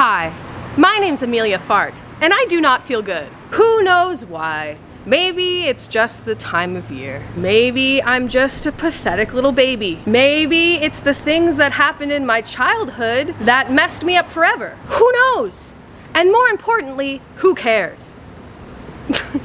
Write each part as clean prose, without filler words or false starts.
Hi, my name's Emilia Fart, and I do not feel good. Who knows why? Maybe it's just the time of year. Maybe I'm just a pathetic little baby. Maybe it's the things that happened in my childhood that messed me up forever. Who knows? And more importantly, who cares?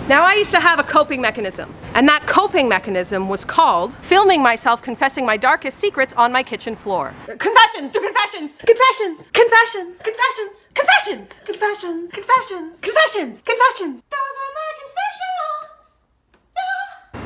Now, I used to have a coping mechanism, and that coping mechanism was called filming myself confessing my darkest secrets on my kitchen floor. Confessions! Confessions! Confessions! Confessions! Confessions! Confessions! Confessions! Confessions! Confessions! Confessions! Those are my confessions! Yeah.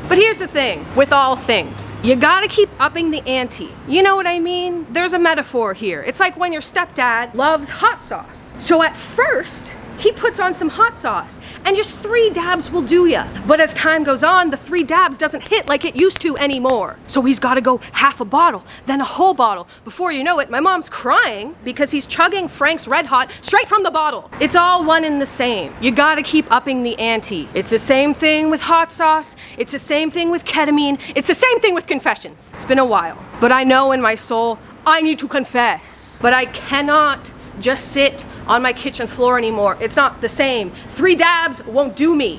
But here's the thing with all things. You gotta keep upping the ante. You know what I mean? There's a metaphor here. It's like when your stepdad loves hot sauce. So at first, he puts on some hot sauce, and just 3 dabs will do ya. But as time goes on, the 3 dabs doesn't hit like it used to anymore. So he's gotta go half a bottle, then a whole bottle. Before you know it, my mom's crying because he's chugging Frank's Red Hot straight from the bottle. It's all one and the same. You gotta keep upping the ante. It's the same thing with hot sauce. It's the same thing with ketamine. It's the same thing with confessions. It's been a while, but I know in my soul, I need to confess. But I cannot just sit on my kitchen floor anymore. It's not the same. 3 dabs won't do me.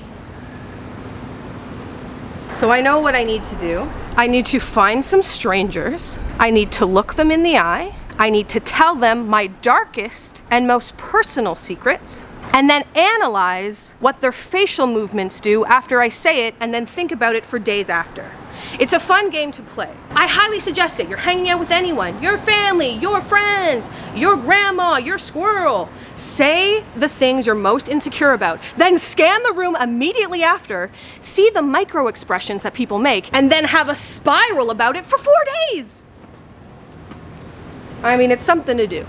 So I know what I need to do. I need to find some strangers. I need to look them in the eye. I need to tell them my darkest and most personal secrets, and then analyze what their facial movements do after I say it, and then think about it for days after. It's a fun game to play. I highly suggest it. You're hanging out with anyone, your family, your friends, your grandma, your squirrel. Say the things you're most insecure about, then scan the room immediately after, see the micro expressions that people make, and then have a spiral about it for 4 days. I mean, it's something to do.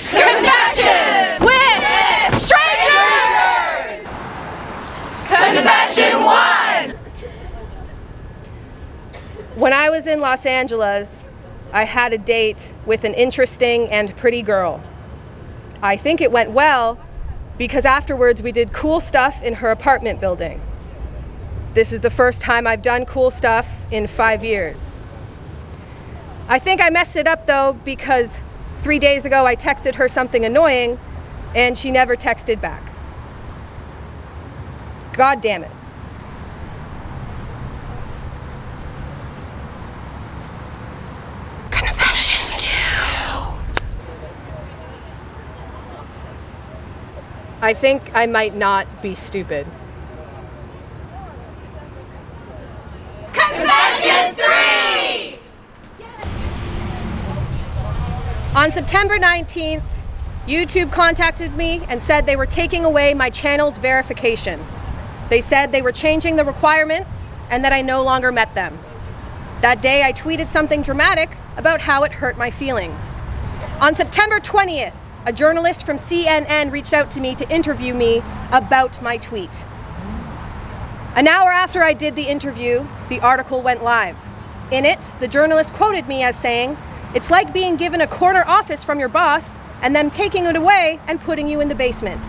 Confessions with strangers! Confession 1! When I was in Los Angeles, I had a date with an interesting and pretty girl. I think it went well because afterwards we did cool stuff in her apartment building. This is the first time I've done cool stuff in 5 years. I think I messed it up though because 3 days ago I texted her something annoying and she never texted back. God damn it. I think I might not be stupid. Confession 3! On September 19th, YouTube contacted me and said they were taking away my channel's verification. They said they were changing the requirements and that I no longer met them. That day I tweeted something dramatic about how it hurt my feelings. On September 20th, a journalist from CNN reached out to me to interview me about my tweet. An hour after I did the interview, the article went live. In it, the journalist quoted me as saying, "It's like being given a corner office from your boss and them taking it away and putting you in the basement."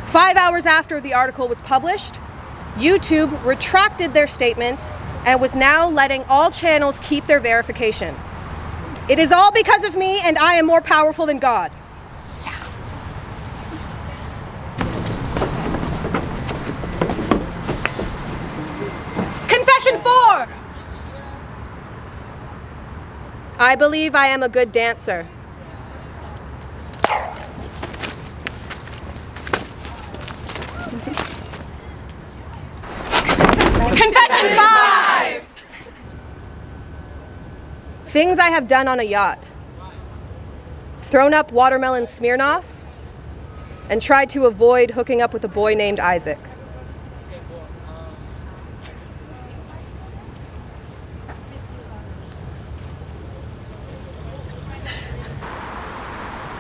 5 hours after the article was published, YouTube retracted their statement and was now letting all channels keep their verification. It is all because of me, and I am more powerful than God. Confession 4! I believe I am a good dancer. Confession 5! Things I have done on a yacht. Thrown up watermelon Smirnoff and tried to avoid hooking up with a boy named Isaac.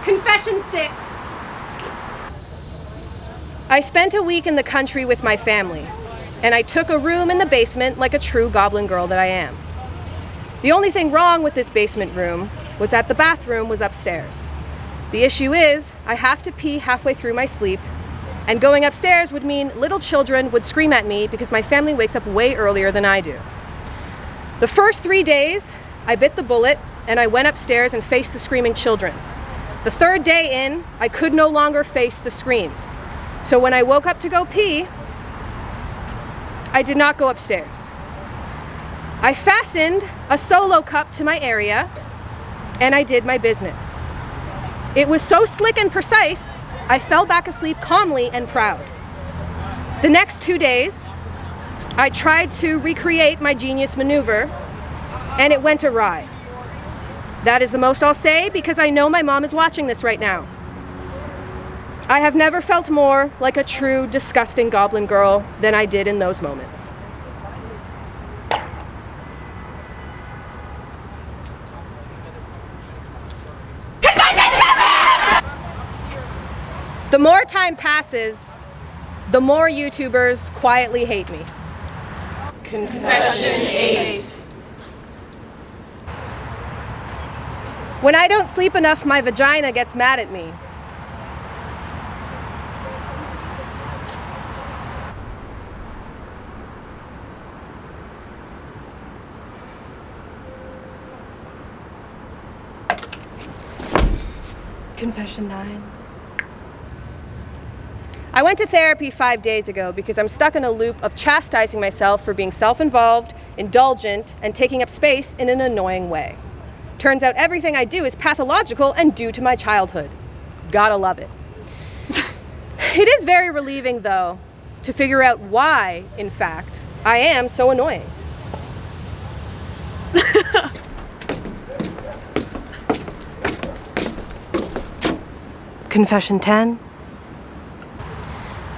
Confession 6. I spent a week in the country with my family, and I took a room in the basement like a true goblin girl that I am. The only thing wrong with this basement room was that the bathroom was upstairs. The issue is, I have to pee halfway through my sleep, and going upstairs would mean little children would scream at me because my family wakes up way earlier than I do. The first 3 days, I bit the bullet and I went upstairs and faced the screaming children. The third day in, I could no longer face the screams. So when I woke up to go pee, I did not go upstairs. I fastened a solo cup to my area and I did my business. It was so slick and precise, I fell back asleep calmly and proud. The next 2 days, I tried to recreate my genius maneuver, and it went awry. That is the most I'll say because I know my mom is watching this right now. I have never felt more like a true, disgusting goblin girl than I did in those moments. The more time passes, the more YouTubers quietly hate me. Confession 8. When I don't sleep enough, my vagina gets mad at me. Confession 9. I went to therapy 5 days ago because I'm stuck in a loop of chastising myself for being self-involved, indulgent, and taking up space in an annoying way. Turns out everything I do is pathological and due to my childhood. Gotta love it. It is very relieving, though, to figure out why, in fact, I am so annoying. Confession 10.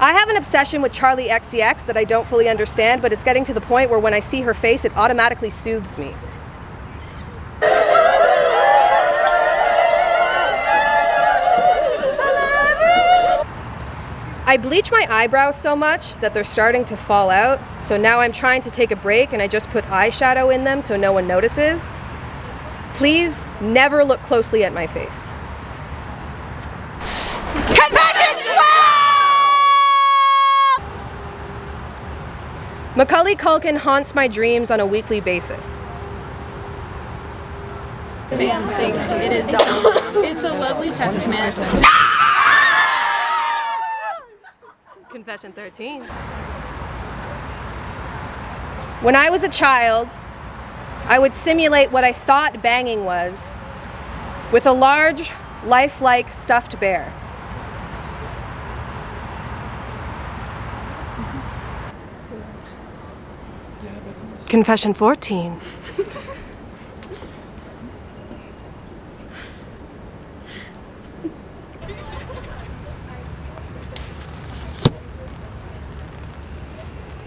I have an obsession with Charlie XCX that I don't fully understand, but it's getting to the point where when I see her face, it automatically soothes me. I bleach my eyebrows so much that they're starting to fall out, so now I'm trying to take a break and I just put eyeshadow in them so no one notices. Please never look closely at my face. Confession 12! Macaulay Culkin haunts my dreams on a weekly basis. It's a lovely testament. Confession 13. When I was a child, I would simulate what I thought banging was with a large, lifelike stuffed bear. Confession 14.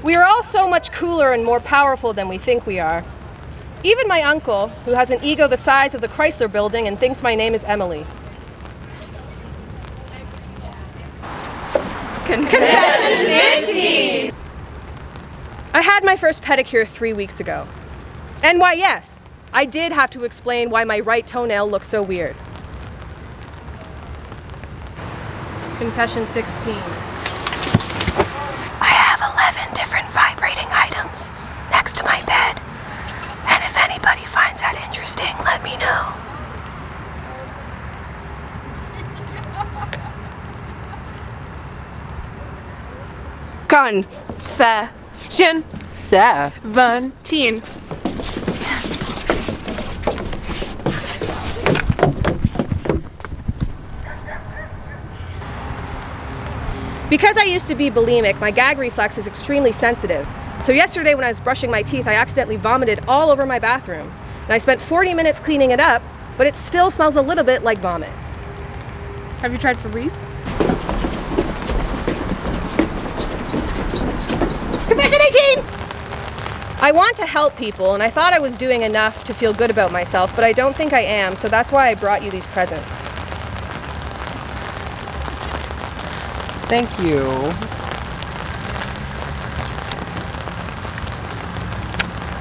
We are all so much cooler and more powerful than we think we are. Even my uncle, who has an ego the size of the Chrysler Building and thinks my name is Emily. Confession 15. I had my first pedicure 3 weeks ago. And why, yes, I did have to explain why my right toenail looks so weird. Confession 16. I have 11 different vibrating items next to my bed. And if anybody finds that interesting, let me know. Confession 17. Because I used to be bulimic, my gag reflex is extremely sensitive. So yesterday when I was brushing my teeth, I accidentally vomited all over my bathroom. And I spent 40 minutes cleaning it up, but it still smells a little bit like vomit. Have you tried Febreze? Confession 18! I want to help people, and I thought I was doing enough to feel good about myself, but I don't think I am, so that's why I brought you these presents. Thank you.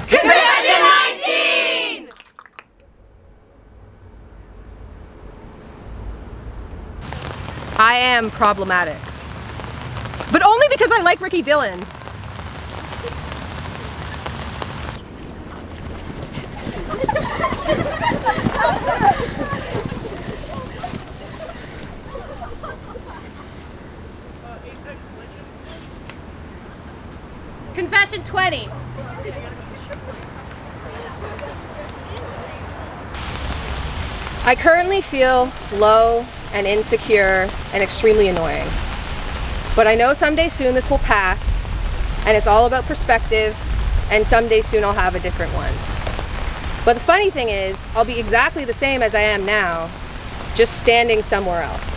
Confession 19! I am problematic. But only because I like Ricky Dillon. Confession 20. I currently feel low and insecure and extremely annoying. But I know someday soon this will pass, and it's all about perspective, and someday soon I'll have a different one. But the funny thing is, I'll be exactly the same as I am now, just standing somewhere else.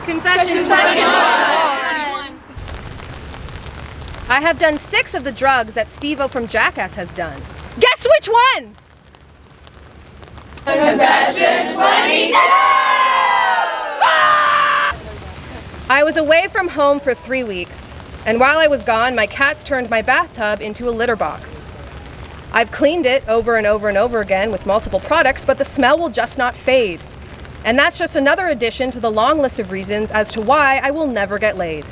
Confession 21. I have done 6 of the drugs that Steve-O from Jackass has done. Guess which ones? Confession 22! I was away from home for 3 weeks, and while I was gone, my cats turned my bathtub into a litter box. I've cleaned it over and over and over again with multiple products, but the smell will just not fade. And that's just another addition to the long list of reasons as to why I will never get laid.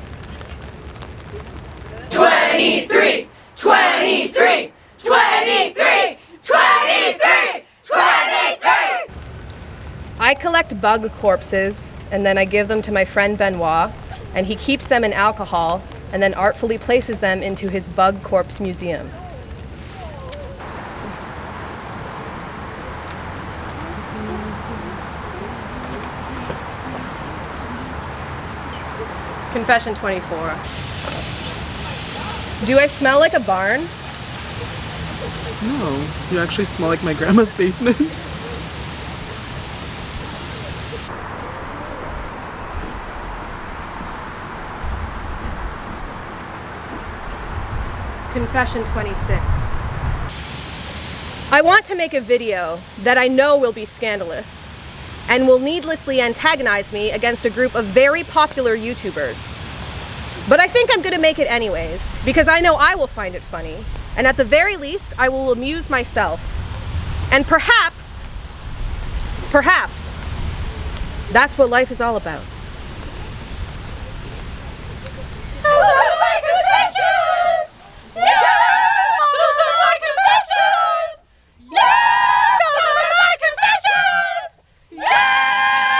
23! 23! 23! 23! 23! I collect bug corpses, and then I give them to my friend Benoit, and he keeps them in alcohol, and then artfully places them into his bug corpse museum. Confession 24. Do I smell like a barn? No, you actually smell like my grandma's basement. Confession 26. I want to make a video that I know will be scandalous and will needlessly antagonize me against a group of very popular YouTubers. But I think I'm going to make it anyways, because I know I will find it funny, and at the very least, I will amuse myself. And perhaps, that's what life is all about.